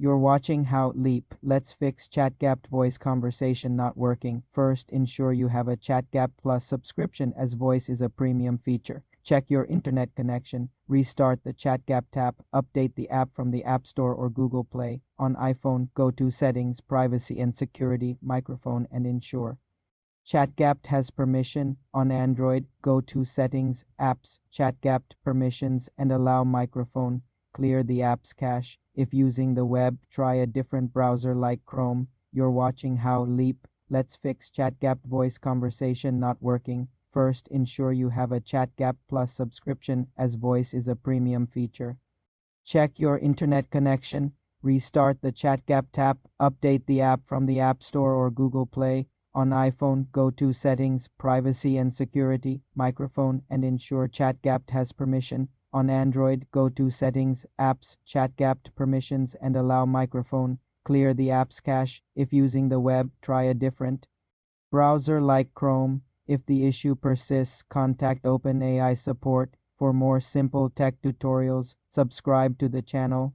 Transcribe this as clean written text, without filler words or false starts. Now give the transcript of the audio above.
You're watching How Leap. Let's fix ChatGPT voice conversation not working. First, ensure you have a ChatGPT Plus subscription as voice is a premium feature. Check your internet connection. Restart the ChatGPT app. Update the app from the App Store or Google Play. On iPhone, go to Settings, Privacy and Security, Microphone and Ensure. ChatGPT has permission. On Android, go to Settings, Apps, ChatGPT Permissions and allow microphone. Clear the app's cache. If using the web, try a different browser like Chrome. You're watching How Leap. Let's fix ChatGPT voice conversation not working. First, ensure you have a ChatGPT Plus subscription as voice is a premium feature. Check your internet connection. Restart the ChatGPT app. Update the app from the App Store or Google Play. On iPhone, go to Settings, Privacy and Security, Microphone and ensure ChatGPT has permission. On Android, go to Settings, Apps, ChatGPT Permissions and allow microphone. Clear the app's cache. If using the web, try a different browser like Chrome. If the issue persists, contact OpenAI support. For more simple tech tutorials, subscribe to the channel.